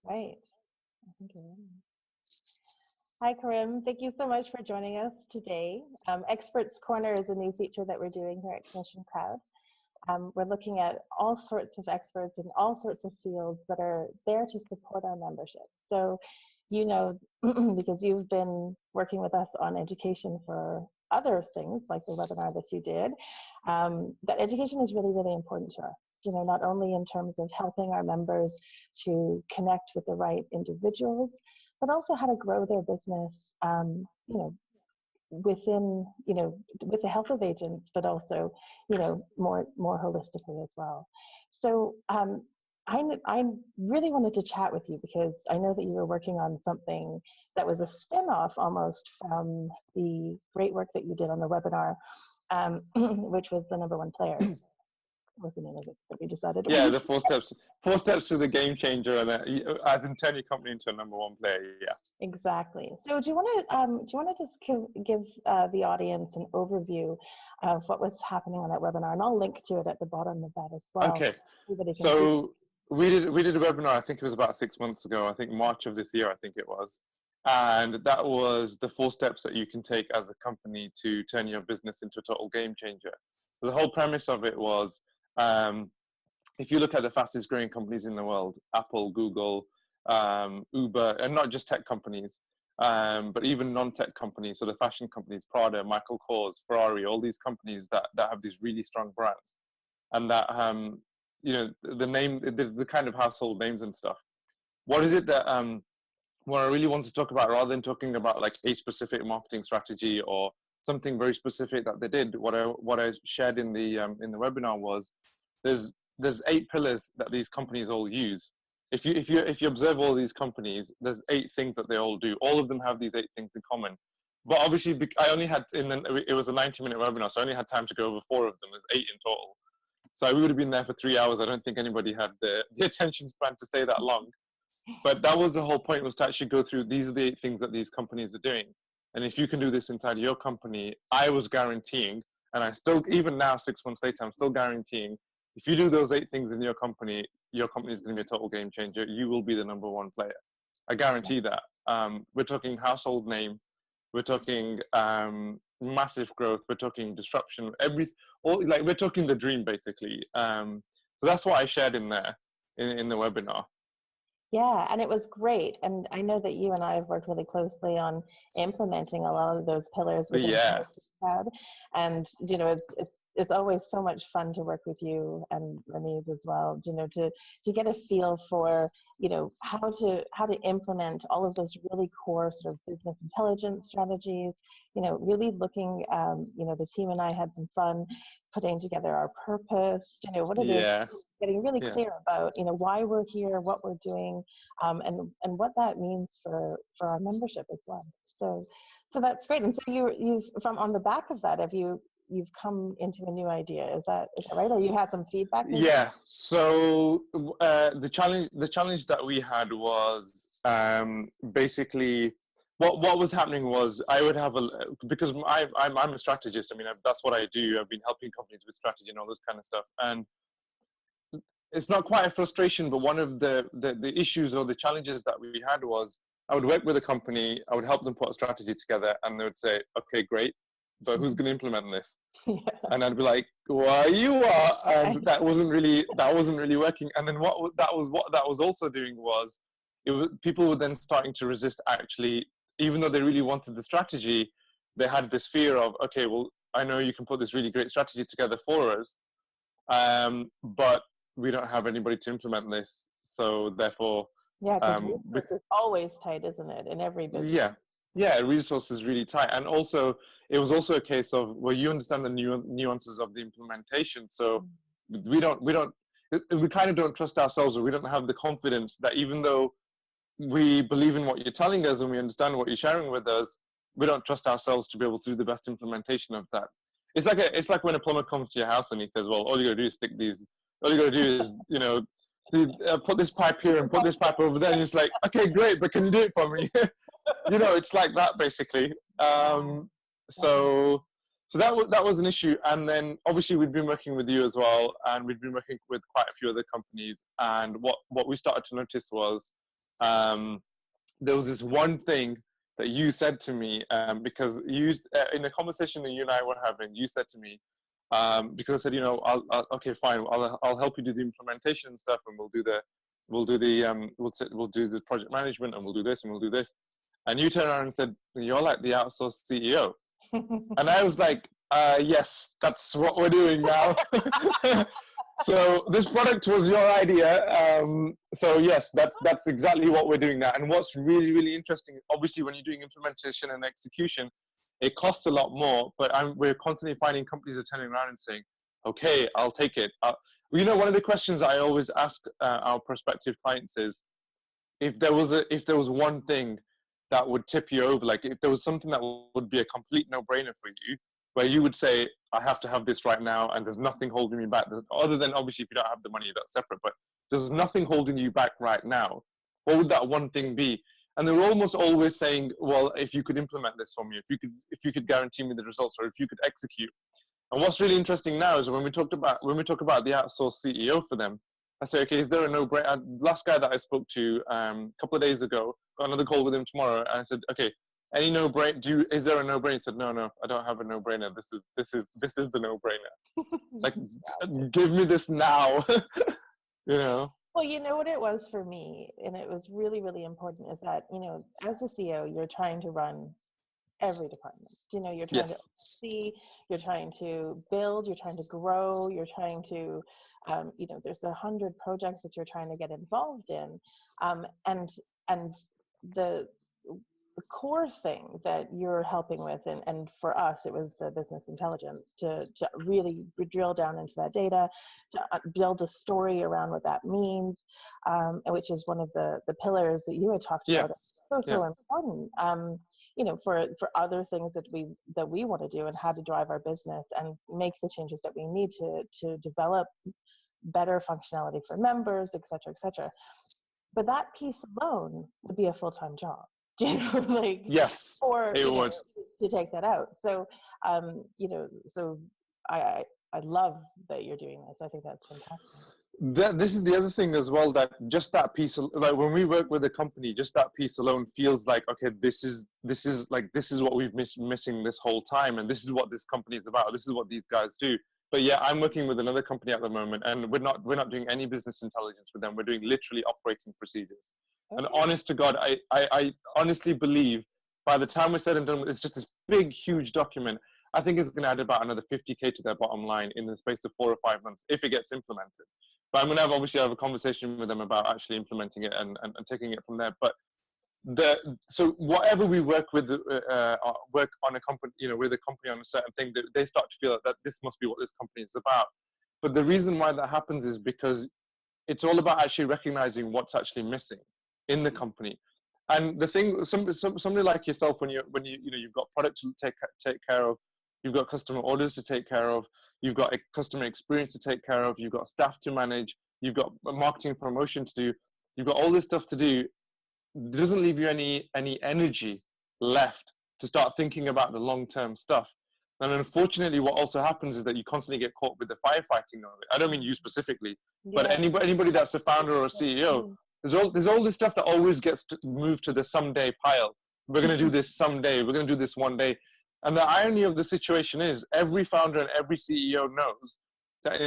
Right. I think you're right. Hi, Khuram. Thank you so much for joining us today. Experts Corner is a new feature that we're doing here at Commission Crowd. We're looking at all sorts of experts in all sorts of fields that are there to support our membership. So, you know, because you've been working with us on education for other things like the webinar that you did, that education is really, really important to us. You know, not only in terms of helping our members to connect with the right individuals, but also how to grow their business, you know, within, you know, with the help of agents, but also, you know, more holistically as well. So I really wanted to chat with you because I know that you were working on something that was a spin-off almost from the great work that you did on the webinar, which was the number one player. What's the name of it that we decided? Yeah, the four steps to the game changer, and as in turn your company into a number one player. Yeah, exactly. So do you want to just give the audience an overview of what was happening on that webinar, and I'll link to it at the bottom of that as well. okay. So we did a webinar, I think it was about 6 months ago, I think March of this year, I think it was. And that was the 4 steps that you can take as a company to turn your business into a total game changer. So the whole premise of it was, if you look at the fastest growing companies in the world, Apple, Google, Uber, and not just tech companies, but even non-tech companies, so the fashion companies, Prada, Michael Kors, Ferrari, all these companies that have these really strong brands, and that you know, the kind of household names and stuff. What is it that what I really want to talk about, rather than talking about like a specific marketing strategy or something very specific that they did, what I shared in the webinar was there's 8 pillars that these companies all use. If you observe all these companies, there's 8 things that they all do. All of them have these 8 things in common. But obviously, I only had it was a 90-minute webinar, so I only had time to go over 4 of them. There's 8 in total. So we would have been there for 3 hours. I don't think anybody had the attention span to stay that long. But that was the whole point, was to actually go through, these are the 8 things that these companies are doing. And if you can do this inside your company, I was guaranteeing, and I still, even now, 6 months later, I'm still guaranteeing, if you do those 8 things in your company is going to be a total game changer. You will be the number one player. I guarantee that. We're talking household name. We're talking massive growth. We're talking disruption. We're talking the dream, basically. So that's what I shared in there in the webinar. Yeah, and it was great. And I know that you and I have worked really closely on implementing a lot of those pillars within the crowd. And you know, it's always so much fun to work with you and Ramiz as well. You know, to get a feel for, you know, how to implement all of those really core sort of business intelligence strategies. You know, really looking. You know, the team and I had some fun putting together our purpose. You know, what it is. Getting really clear about, you know, why we're here, what we're doing, and what that means for our membership as well. So that's great. And so you've from on the back of that, you've come into a new idea. Is that right? Or you had some feedback? Maybe? Yeah. So the challenge that we had was basically what was happening was I would have because I'm a strategist. I mean, that's what I do. I've been helping companies with strategy and all this kind of stuff. And it's not quite a frustration, but one of the issues or the challenges that we had was I would work with a company, I would help them put a strategy together, and they would say, okay, great, but who's going to implement this? Yeah. And I'd be like, well, you are, and that wasn't really working. And then what that was also doing was, people were then starting to resist, actually, even though they really wanted the strategy. They had this fear of, okay, well, I know you can put this really great strategy together for us, but we don't have anybody to implement this, so therefore, yeah, because resources is always tight, isn't it, in every business? Yeah, resources is really tight. And also, it was also a case of, well, you understand the nuances of the implementation, so we kind of don't trust ourselves, or we don't have the confidence that, even though we believe in what you're telling us and we understand what you're sharing with us, we don't trust ourselves to be able to do the best implementation of that. It's like when a plumber comes to your house and he says, well, all you got to do is stick these. All you got to do is, you know, put this pipe here and put this pipe over there. And it's like, okay, great, but can you do it for me? You know, it's like that, basically. So that was an issue. And then obviously we'd been working with you as well, and we'd been working with quite a few other companies. And what we started to notice was there was this one thing that you said to me, because in a conversation that you and I were having, you said to me, because I said, okay, fine, I'll help you do the implementation and stuff, and we'll do the project management, and we'll do this and we'll do this. And you turned around and said, you're like the outsourced CEO. And I was like, yes, that's what we're doing now. So this product was your idea. So yes, that's exactly what we're doing now. And what's really, really interesting, obviously, when you're doing implementation and execution, it costs a lot more, but we're constantly finding companies are turning around and saying, okay, I'll take it. One of the questions I always ask our prospective clients is, if there was one thing that would tip you over, like if there was something that would be a complete no-brainer for you, where you would say, I have to have this right now, and there's nothing holding me back, other than obviously if you don't have the money, that's separate, but there's nothing holding you back right now, what would that one thing be? And they're almost always saying, well, if you could implement this for me, if you could guarantee me the results, or if you could execute. And what's really interesting now is when we talk about the outsourced CEO for them, I say, okay, is there a no-brainer? Last guy that I spoke to a couple of days ago, got another call with him tomorrow, and I said, okay, any no-brainer? Is there a no-brainer? He said, no, I don't have a no-brainer. This is the no-brainer. Like, give me this now. Well, you know what it was for me, and it was really, really important, is that, as a CEO, you're trying to run every department. You're trying to see, you're trying to build, you're trying to grow, you're trying to, there's 100 projects that you're trying to get involved in. And the core thing that you're helping with, and for us, it was the business intelligence, to really drill down into that data, to build a story around what that means, which is one of the pillars that you had talked about. So important. For other things that we want to do, and how to drive our business and make the changes that we need to develop better functionality for members, et cetera, et cetera. But that piece alone would be a full-time job. Yes, or it would. To take that out. So so I love that you're doing this. I think that's fantastic. This is the other thing as well, that just that piece, like when we work with a company, just that piece alone feels like, okay, this is what we've missing this whole time, and this is what this company is about. This is what these guys do. But yeah, I'm working with another company at the moment, and we're not doing any business intelligence with them. We're doing literally operating procedures. Okay. And honest to God, I honestly believe by the time we're said and done, it's just this big, huge document. I think it's going to add about another 50K to their bottom line in the space of 4 or 5 months if it gets implemented. But I'm going to obviously have a conversation with them about actually implementing it and taking it from there. But so whatever we work with, work on a company, with a company on a certain thing, they start to feel that this must be what this company is about. But the reason why that happens is because it's all about actually recognizing what's actually missing in the company. And the thing, somebody like yourself, when you've got products to take care of, you've got customer orders to take care of, you've got a customer experience to take care of, you've got staff to manage, you've got marketing promotion to do, you've got all this stuff to do. It doesn't leave you any energy left to start thinking about the long-term stuff. And unfortunately, what also happens is that you constantly get caught with the firefighting of it. I don't mean you specifically, but anybody that's a founder or a CEO, there's all this stuff that always gets moved to the someday pile. We're going to do this someday. We're going to do this one day. And the irony of the situation is, every founder and every CEO knows that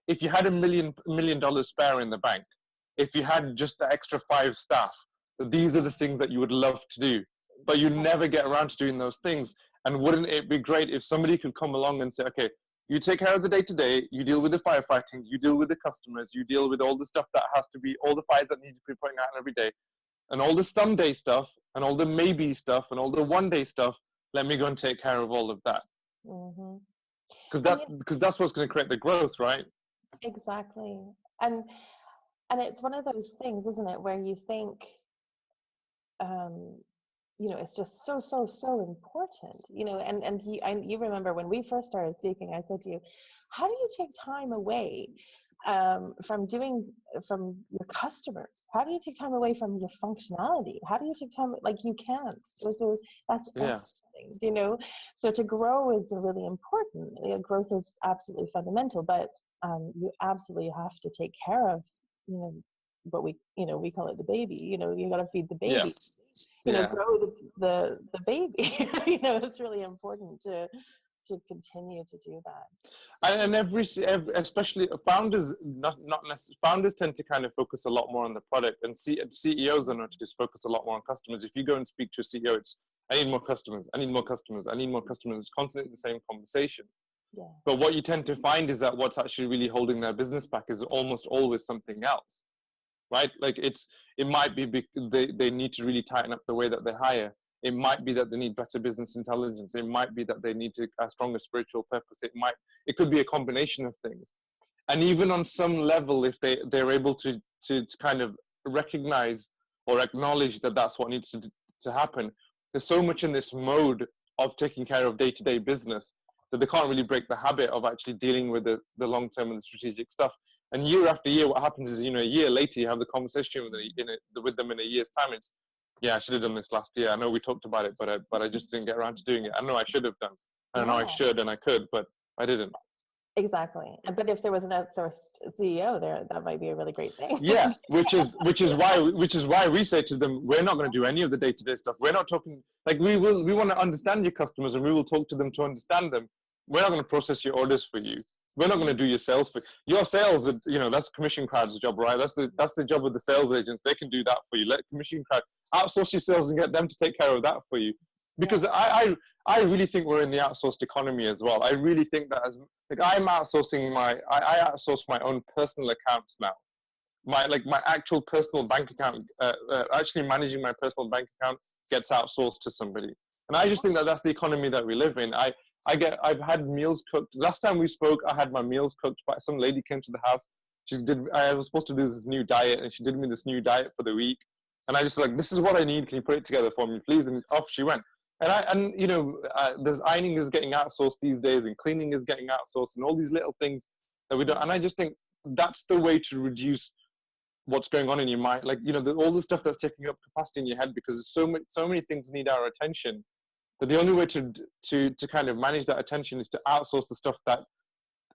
if you had $1 million spare in the bank, if you had just the extra 5 staff, these are the things that you would love to do, but you never get around to doing those things. And wouldn't it be great if somebody could come along and say, okay, you take care of the day-to-day, you deal with the firefighting, you deal with the customers, you deal with all the stuff that has to be, all the fires that need to be putting out every day, and all the someday stuff, and all the maybe stuff, and all the one-day stuff, let me go and take care of all of that. Because that's what's going to create the growth, right? Exactly. And it's one of those things, isn't it, where you think, it's just so important, and you remember when we first started speaking, I said to you, how do you take time away from your customers? How do you take time away from your functionality? How do you take time, you can't. So that's everything, So to grow is really important. Growth is absolutely fundamental, but you absolutely have to take care of, what we call it the baby. You got to feed the Yeah. baby. Yeah. Grow the baby. It's really important to continue to do that. And every especially founders, not necessarily, founders tend to kind of focus a lot more on the product, and CEOs are not just focus a lot more on customers. If you go and speak to a CEO, it's I need more customers, I need more customers, I need more customers. It's constantly the same conversation. Yeah. But what you tend to find is that what's actually really holding their business back is almost always something else, right? Like it might be they need to really tighten up the way that they hire. It might be that they need better business intelligence. It might be that they need a stronger spiritual purpose. It could be a combination of things. And even on some level, if they're able to kind of recognize or acknowledge that that's what needs to happen, there's so much in this mode of taking care of day-to-day business that they can't really break the habit of actually dealing with the long-term and the strategic stuff. And year after year, what happens is, a year later, you have the conversation with them in a year's time. It's, yeah, I should have done this last year. I know we talked about it, but I just didn't get around to doing it. I know I should have done. I know I should and I could, but I didn't. Exactly. But if there was an outsourced CEO there, that might be a really great thing. Yeah, which is why we say to them, we're not going to do any of the day-to-day stuff. We're not talking, like we want to understand your customers and we will talk to them to understand them. We're not going to process your orders for you. We're not going to do your sales for your sales. That's Commission Crowd's job, right? That's the job of the sales agents. They can do that for you. Let Commission Crowd outsource your sales and get them to take care of that for you. Because I really think we're in the outsourced economy as well. I really think that I'm outsourcing I outsource my own personal accounts now. My actual personal bank account, actually managing my personal bank account gets outsourced to somebody. And I just think that that's the economy that we live in. I've had meals cooked. Last time we spoke, I had my meals cooked by some lady came to the house. I was supposed to do this new diet, and she did me this new diet for the week. And I just this is what I need. Can you put it together for me, please? And off she went. There's ironing is getting outsourced these days, and cleaning is getting outsourced, and all these little things that we don't. And I just think that's the way to reduce what's going on in your mind. All the stuff that's taking up capacity in your head, because there's so many things need our attention. That the only way to kind of manage that attention is to outsource the stuff that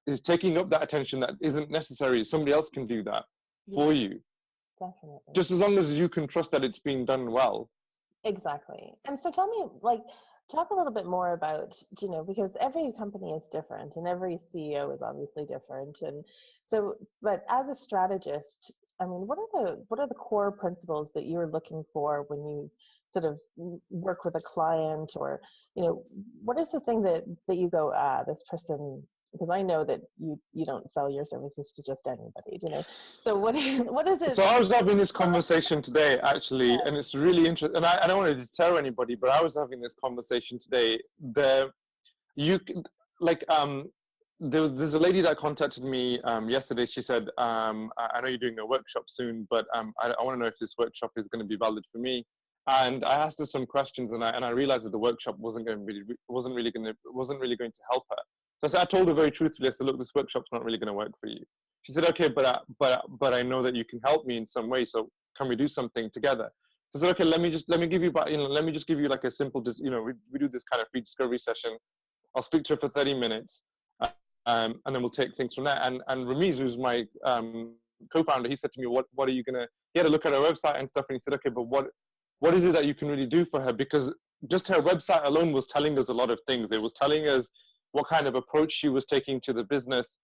is taking up that attention that isn't necessary. Somebody else can do that for you. Definitely. Just as long as you can trust that it's being done well. Exactly. And so tell me, talk a little bit more about, because every company is different and every CEO is obviously different. And so, but as a strategist, I mean, what are the core principles that you're looking for when you sort of work with a client, or, what is the thing that you go, this person, because I know that you don't sell your services to just anybody, So what is it? So I was having this conversation today, actually, and it's really interesting. And I don't want to deter anybody, but I was having this conversation today. There's a lady that contacted me yesterday. She said, I know you're doing a workshop soon, but I want to know if this workshop is going to be valid for me. And I asked her some questions, and I realized that the workshop wasn't really going to help her. So I told her very truthfully, I said, look, this workshop's not really going to work for you. She said, okay, but I know that you can help me in some way. So can we do something together? So I said, okay, let me just give you like a simple, we do this kind of free discovery session. I'll speak to her for 30 minutes. And then we'll take things from there. And Ramiz, who's my co-founder, he said to me, what are you going to, he had a look at her website and stuff. And he said, okay, but what is it that you can really do for her? Because just her website alone was telling us a lot of things. It was telling us what kind of approach she was taking to the business.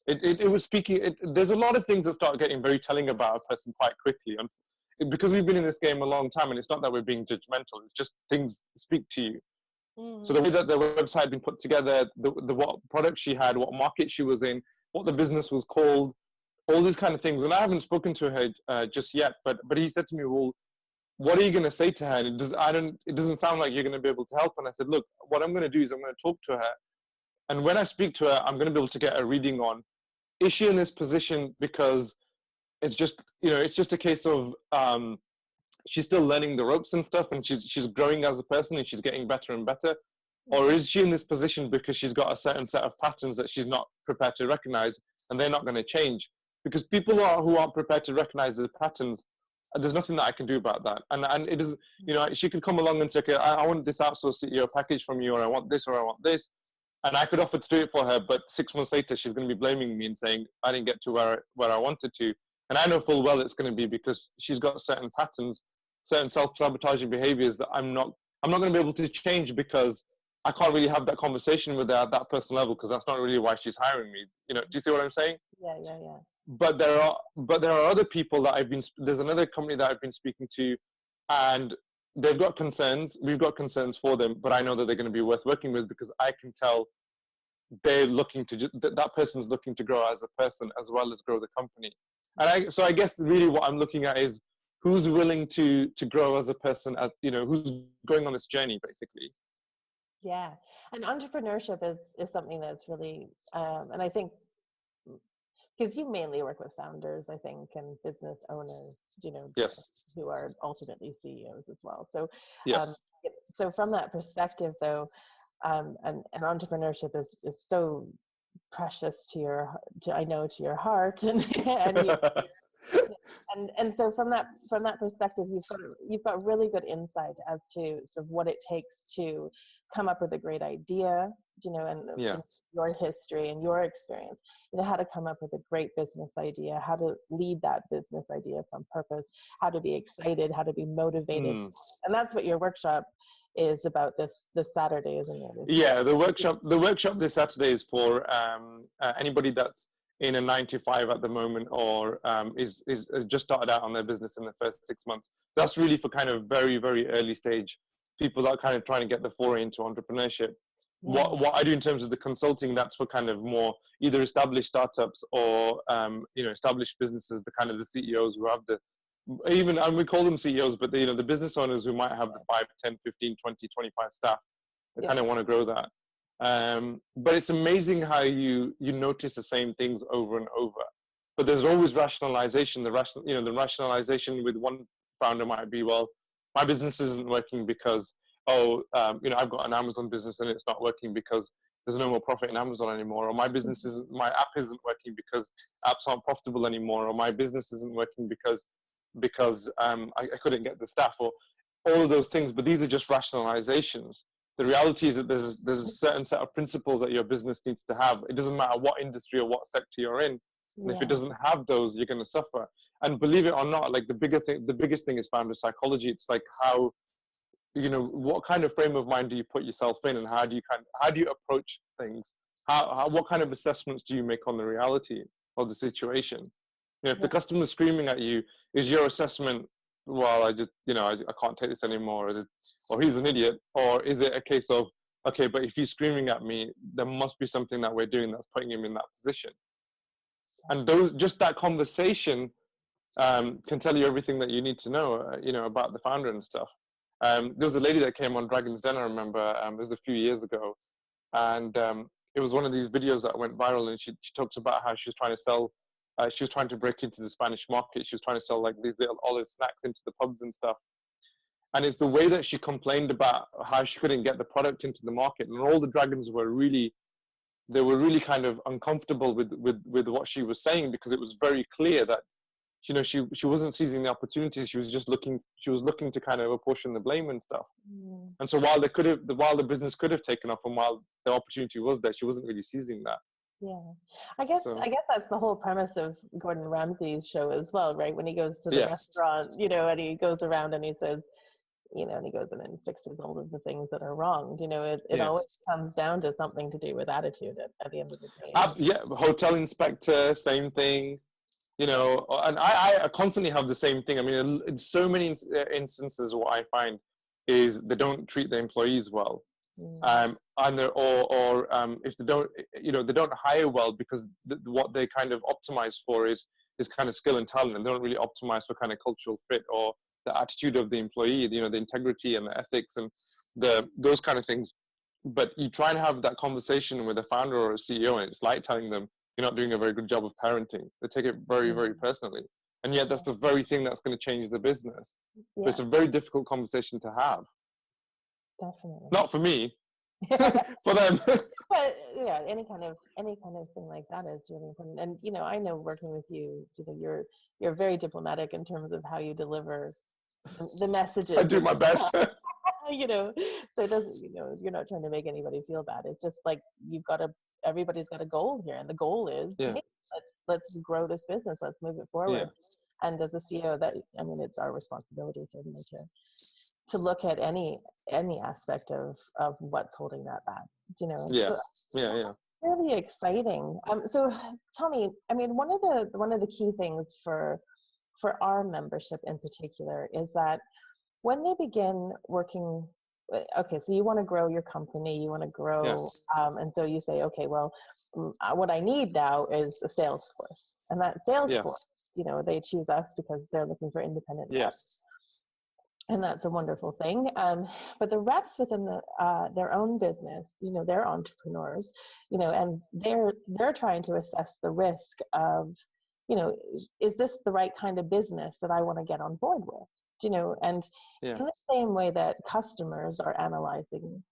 It was speaking, there's a lot of things that start getting very telling about a person quite quickly. And because we've been in this game a long time, and it's not that we're being judgmental, it's just things speak to you. Mm. So the way that the website had been put together, what product she had, what market she was in, what the business was called, all these kind of things. And I haven't spoken to her just yet, but he said to me, well, what are you going to say to her? And it doesn't sound like you're going to be able to help. And I said, look, what I'm going to do is I'm going to talk to her. And when I speak to her, I'm going to be able to get a reading on, is she in this position because it's just a case of she's still learning the ropes and stuff, and she's growing as a person and she's getting better and better? Or is she in this position because she's got a certain set of patterns that she's not prepared to recognize, and they're not going to change? Because people who aren't prepared to recognize the patterns, there's nothing that I can do about that. And it is, she could come along and say, okay, I want this outsourced CEO package from you, or I want this, or I want this. And I could offer to do it for her, but 6 months later, she's going to be blaming me and saying, I didn't get to where I wanted to. And I know full well it's going to be because she's got certain patterns, certain self-sabotaging behaviors that I'm not going to be able to change, because I can't really have that conversation with her at that personal level, because that's not really why she's hiring me. You know, do you see what I'm saying? Yeah. But there are other people that there's another company that I've been speaking to, and they've got concerns. We've got concerns for them, but I know that they're going to be worth working with, because I can tell they're looking to, that person's looking to grow as a person as well as grow the company. And so I guess really what I'm looking at is who's willing to grow as a person, as you know, who's going on this journey basically. Yeah, and entrepreneurship is something that's really, and I think because you mainly work with founders, I think, and business owners, you know, Yes. who are ultimately CEOs as well. So, yes. So from that perspective, though, and entrepreneurship is so precious to your, I know, to your heart, and and so from that perspective, you've got really good insight as to sort of what it takes to come up with a great idea, you know, and Yeah. your history and your experience, you know, how to come up with a great business idea, how to lead that business idea from purpose, how to be excited, how to be motivated, and that's what your workshop is about this Saturday, isn't it? Yeah, the workshop this Saturday is for anybody that's in a 9 to 5 at the moment, or is just started out on their business in the first 6 months. That's really for kind of very, very early stage people that are kind of trying to get the foray into entrepreneurship. Yeah. What I do in terms of the consulting, that's for kind of more either established startups or you know, established businesses, the kind of the CEOs who have the, even, and we call them CEOs, but you know, the business owners who might have the 5, 10, 15, 20, 25 staff that kind of want to grow that. But it's amazing how you notice the same things over and over. But there's always rationalization. The rationalization with one founder might be, well, my business isn't working because, you know, I've got an Amazon business and it's not working because there's no more profit in Amazon anymore. Or my app isn't working because apps aren't profitable anymore. Or my business isn't working because I couldn't get the staff, or all of those things. But these are just rationalizations. The reality is that there's a certain set of principles that your business needs to have. It doesn't matter what industry or what sector you're in. And if it doesn't have those, you're going to suffer. And believe it or not, like the biggest thing is founder psychology. It's like how, you know, what kind of frame of mind do you put yourself in, and how do you approach things? What kind of assessments do you make on the reality of the situation? You know, if the customer's screaming at you, is your assessment, well, I just, you know, I can't take this anymore, or he's an idiot? Or is it a case of, okay, but if he's screaming at me, there must be something that we're doing that's putting him in that position. And just that conversation can tell you everything that you need to know, you know, about the founder and stuff. There was a lady that came on Dragon's Den, I remember, it was a few years ago. And it was one of these videos that went viral, and she talks about how she was trying to sell, she was trying to break into the Spanish market. She was trying to sell like these little olive snacks into the pubs and stuff. And it's the way that she complained about how she couldn't get the product into the market. And all the dragons were really kind of uncomfortable with what she was saying, because it was very clear that, you know, she wasn't seizing the opportunities. She was looking to kind of apportion the blame and stuff. And so while the business could have taken off, and while the opportunity was there, she wasn't really seizing that. Yeah, I guess that's the whole premise of Gordon Ramsay's show as well, right? When he goes to the restaurant, you know, and he goes around and he says, you know, and he goes in and fixes all of the things that are wrong. You know, it always comes down to something to do with attitude at the end of the day. Hotel inspector, same thing. You know, and I constantly have the same thing. I mean, in so many instances, what I find is they don't treat the employees well. And if they don't, you know, they don't hire well, because what they kind of optimize for is kind of skill and talent, and they don't really optimize for kind of cultural fit or the attitude of the employee, you know, the integrity and the ethics and those kind of things. But you try and have that conversation with a founder or a CEO, and it's like telling them you're not doing a very good job of parenting. They take it very, very personally. And yet that's the very thing that's going to change the business. But it's a very difficult conversation to have. Definitely. Not for me, for them. But yeah, any kind of thing like that is really important. And you know, I know working with you, you know, you're very diplomatic in terms of how you deliver the messages. I do my best. You know, so it doesn't, you know, you're not trying to make anybody feel bad. It's just like you've got to everybody's got a goal here, and the goal is, Yeah. hey, let's grow this business, let's move it forward. And as a CEO, it's our responsibility certainly to look at any aspect of what's holding that back. Yeah. So, really exciting. So tell me, one of the key things for our membership in particular is that when they begin working, okay, so you want to grow your company, you want to grow, Yes. and so you say, okay, well, what I need now is a sales force, and that sales force, they choose us because they're looking for independent reps. And that's a wonderful thing. But the reps within their own business, they're entrepreneurs, and they're trying to assess the risk of, is this the right kind of business that I want to get on board with? And in the same way that customers are analyzing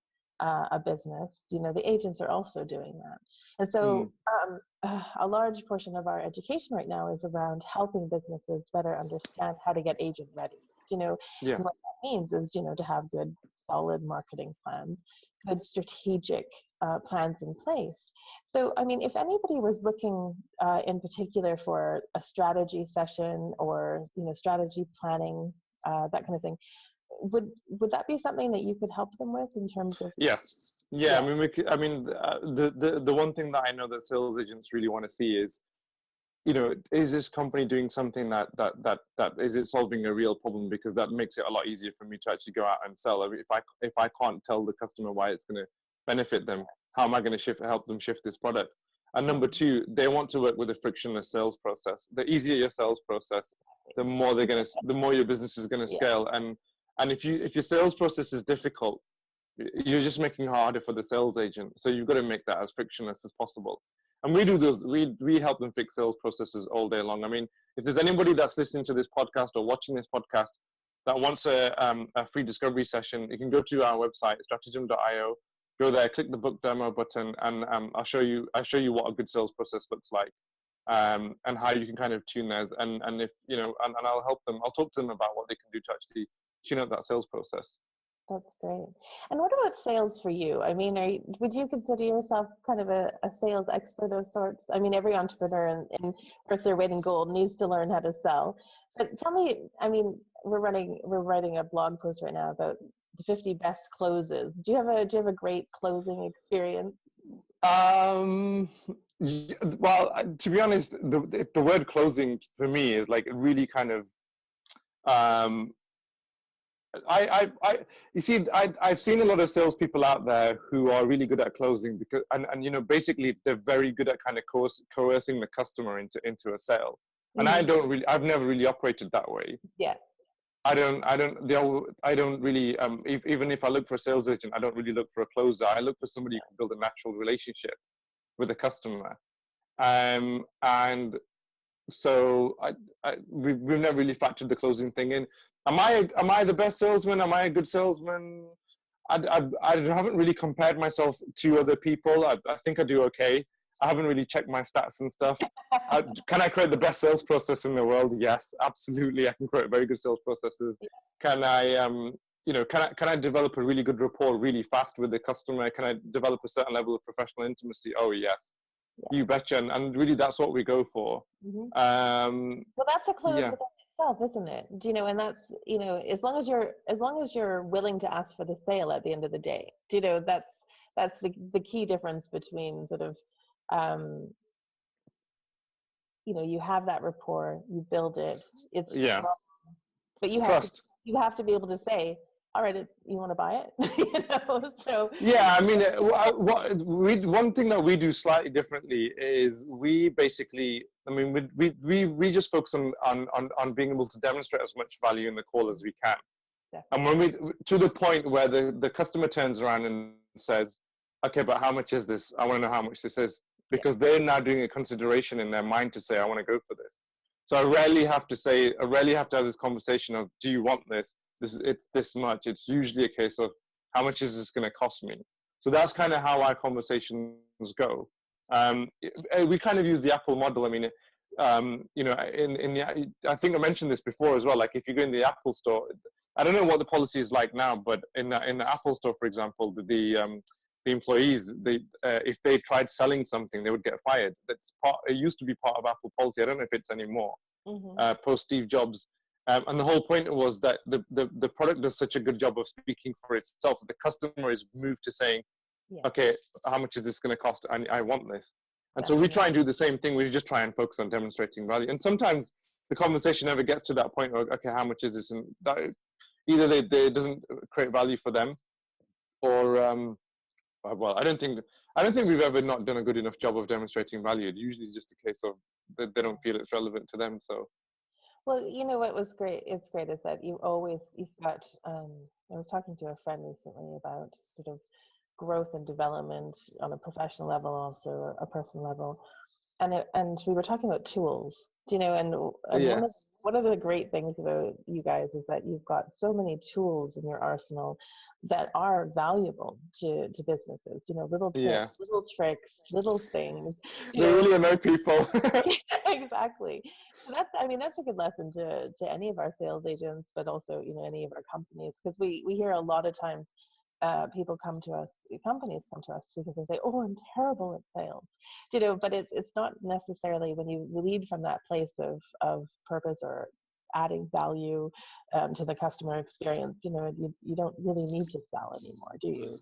a business, the agents are also doing that. And so a large portion of our education right now is around helping businesses better understand how to get agent ready. And what that means is, to have good, solid marketing plans, good strategic plans in place. So, if anybody was looking in particular for a strategy session or, strategy planning, that kind of thing, would that be something that you could help them with in terms of? Yeah. The one thing that I know that sales agents really want to see is, is this company doing something that is it solving a real problem? Because that makes it a lot easier for me to actually go out and sell. If I can't tell the customer why it's going to benefit them, how am I going to help them shift this product? And number two, they want to work with a frictionless sales process. The easier your sales process, the more your business is going to scale. And if your sales process is difficult, you're just making it harder for the sales agent. So you've got to make that as frictionless as possible. And we do those. We help them fix sales processes all day long. If there's anybody that's listening to this podcast or watching this podcast that wants a free discovery session, you can go to our website, stratagem.io. Go there, click the book demo button, and I'll show you what a good sales process looks like, and how you can kind of tune theirs. And if and I'll help them. I'll talk to them about what they can do to actually tune up that sales process. That's great. And what about sales for you? Would you consider yourself kind of a sales expert of sorts? Every entrepreneur in Earth Their Weight in Gold needs to learn how to sell. But tell me, we're writing a blog post right now about the 50 best closes. Do you have a great closing experience? Well, to be honest, the word closing for me is like really kind of I've seen a lot of salespeople out there who are really good at closing because basically they're very good at kind of coercing the customer into a sale. And I've never really operated that way. Yeah. I don't really even if I look for a sales agent, I don't really look for a closer. I look for somebody who can build a natural relationship with a customer. And so we've never really factored the closing thing in. Am I the best salesman? Am I a good salesman? I haven't really compared myself to other people. I think I do okay. I haven't really checked my stats and stuff. Can I create the best sales process in the world? Yes, absolutely. I can create very good sales processes. Can I, can I develop a really good rapport really fast with the customer? Can I develop a certain level of professional intimacy? Oh yes, you betcha. And really, that's what we go for. Well, that's a close within itself, isn't it? And that's as long as you're willing to ask for the sale at the end of the day. That's the key difference between sort of. You have that rapport, you build it. It's strong, but you have to be able to say, all right, you want to buy it? So one thing that we do slightly differently is we basically, we just focus on being able to demonstrate as much value in the call as we can. And when we to the point where the customer turns around and says, okay, but how much is this? I want to know how much this is. Because they're now doing a consideration in their mind to say, I want to go for this. So I rarely have to have this conversation of, do you want this? It's this much. It's usually a case of, how much is this going to cost me? So that's kind of how our conversations go. We kind of use the Apple model. I think I mentioned this before as well. Like if you go in the Apple store, I don't know what the policy is like now, but in the Apple store, for example, the employees, if they tried selling something, they would get fired. It used to be part of Apple policy. I don't know if it's anymore. Post Steve Jobs. And the whole point was that the product does such a good job of speaking for itself. The customer is moved to saying, okay, how much is this going to cost? I want this. And so we try and do the same thing. We just try and focus on demonstrating value. And sometimes the conversation never gets to that point of, okay, how much is this? And that, either it doesn't create value for them, or well, I don't think we've ever not done a good enough job of demonstrating value. It usually is just a case of they don't feel it's relevant to them. So, well, you know what was great? It's great is that you've got. I was talking to a friend recently about sort of growth and development on a professional level, also a personal level, and we were talking about tools. And one of the great things about you guys is that you've got so many tools in your arsenal that are valuable to businesses. Little tips, little tricks, little things. They really annoy people. Exactly. That's a good lesson to any of our sales agents, but also any of our companies, because we hear a lot of times companies come to us because they say, "Oh, I'm terrible at sales," But it's not necessarily when you lead from that place of purpose or adding value to the customer experience. You don't really need to sell anymore, do you?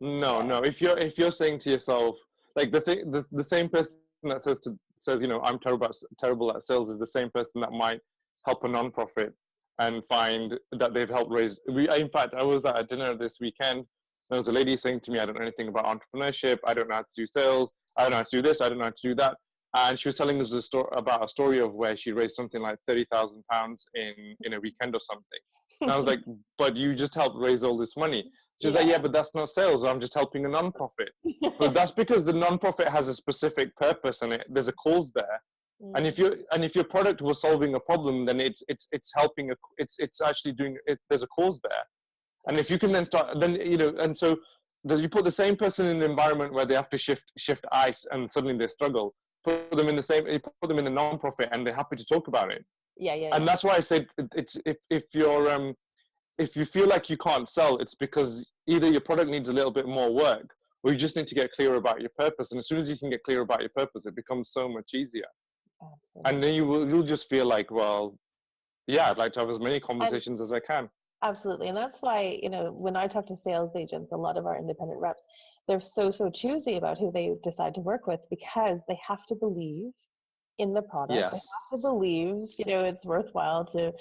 No. If you're saying to yourself, like the same person that says I'm terrible at sales is the same person that might help a nonprofit and find that they've helped raise. In fact, I was at a dinner this weekend. There was a lady saying to me, "I don't know anything about entrepreneurship. I don't know how to do sales. I don't know how to do this. I don't know how to do that." And she was telling us about a story of where she raised something like £30,000 in a weekend or something. And I was like, "But you just helped raise all this money." She was like, "Yeah, but that's not sales. I'm just helping a nonprofit." But that's because the nonprofit has a specific purpose and there's a cause there. And if your product was solving a problem, then it's helping. It's actually doing it. There's a cause there. And if you can then and so you put the same person in an environment where they have to shift ice and suddenly they struggle. Put them in the non-profit and they're happy to talk about it. And that's why I said if you feel like you can't sell, it's because either your product needs a little bit more work, or you just need to get clear about your purpose. And as soon as you can get clear about your purpose, it becomes so much easier. Absolutely. And then you'll just feel like, well, yeah, I'd like to have as many conversations as I can. Absolutely. And that's why, when I talk to sales agents, a lot of our independent reps, they're so choosy about who they decide to work with, because they have to believe in the product. Yes. They have to believe, it's worthwhile for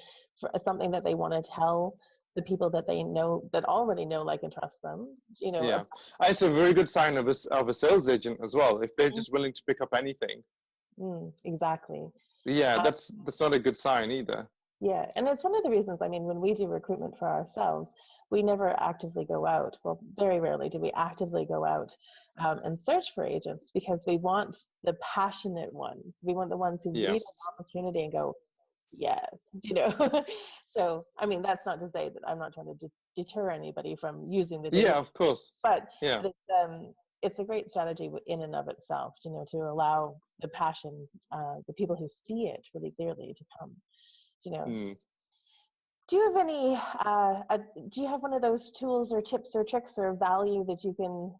something that they want to tell the people that they know, that already know, like, and trust them. Yeah. It's a very good sign of a sales agent as well. If they're just willing to pick up anything. Exactly. Yeah, that's not a good sign either. Yeah, and it's one of the reasons, when we do recruitment for ourselves, we never actively go out. Well, very rarely do we actively go out and search for agents, because we want the passionate ones. We want the ones who read an opportunity and go, yes, So, that's not to say that I'm not trying to deter anybody from using the data. Yeah, of course. But it's a great strategy in and of itself, to allow the passion, the people who see it really clearly to come. Do you have any? Do you have one of those tools or tips or tricks or value that you can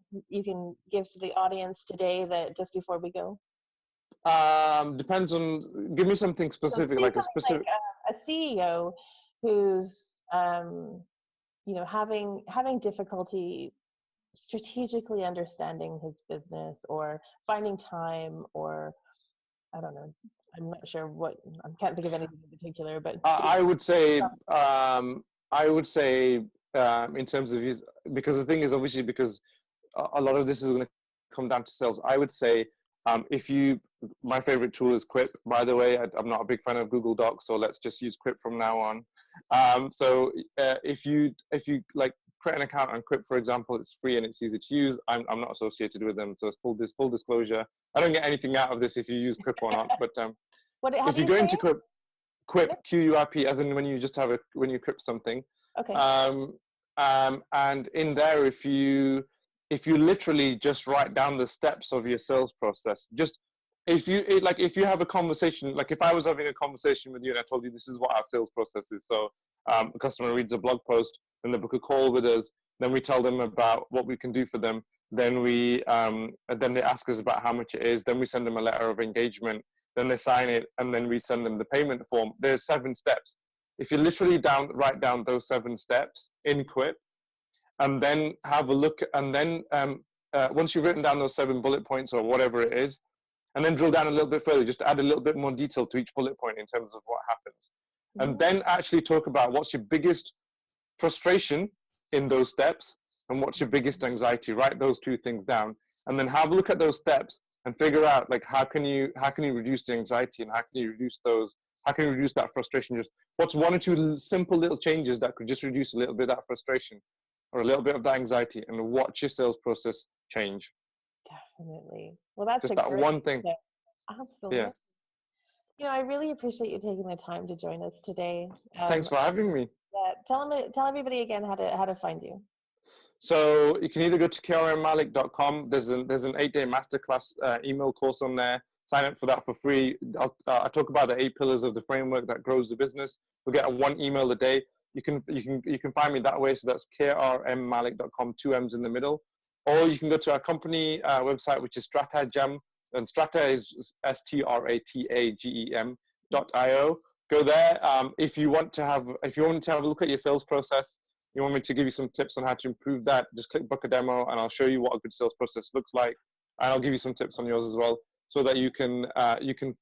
give to the audience today, that just before we go? Depends on. Give me something specific, like a specific. Like a CEO who's having difficulty strategically understanding his business, or finding time, or I don't know. I'm not sure what. I can't think of anything in particular, but I would say in terms of his, because the thing is, obviously, because a lot of this is going to come down to sales. I would say my favorite tool is Quip. By the way, I'm not a big fan of Google Docs, so let's just use Quip from now on. If you like, create an account on Quip, for example, it's free and it's easy to use. I'm not associated with them, so it's full disclosure. I don't get anything out of this if you use Quip or not. But if you go into Quip, QUIP, as in when you Quip something. Okay. And in there, if you literally just write down the steps of your sales process, if you have a conversation, like if I was having a conversation with you and I told you this is what our sales process is. So a customer reads a blog post, then they book a call with us, then we tell them about what we can do for them. Then then they ask us about how much it is. Then we send them a letter of engagement. Then they sign it, and then we send them the payment form. There's 7 steps. If you literally write down those 7 steps in Quip, and then have a look, and then once you've written down those 7 bullet points or whatever it is, and then drill down a little bit further, just add a little bit more detail to each bullet point in terms of what happens. And then actually talk about what's your biggest frustration in those steps and what's your biggest anxiety. Write those 2 things down, and then have a look at those steps and figure out, like, how can you reduce the anxiety, and how can you reduce that frustration. Just what's 1 or 2 simple little changes that could just reduce a little bit of that frustration or a little bit of that anxiety, and watch your sales process change. Definitely. Well, that's just that one thing. Tip. Absolutely. Yeah. You know, I really appreciate you taking the time to join us today. Thanks for having me. Yeah, tell everybody again how to find you. So you can either go to khurammalik.com. There's an 8-day masterclass email course on there. Sign up for that for free. I talk about the 8 pillars of the framework that grows the business. You'll get 1 email a day. You can find me that way. So that's khurammalik.com, 2 M's in the middle. Or you can go to our company website, which is Stratagem, and Strata is STRATAGEM.io. Go there. If you want to have a look at your sales process, you want me to give you some tips on how to improve that, just click book a demo, and I'll show you what a good sales process looks like, and I'll give you some tips on yours as well, so that you can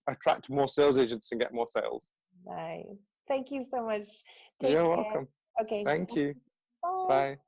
attract more sales agents and get more sales. Nice. Thank you so much. You're welcome. Okay. Thank you. Bye. Bye.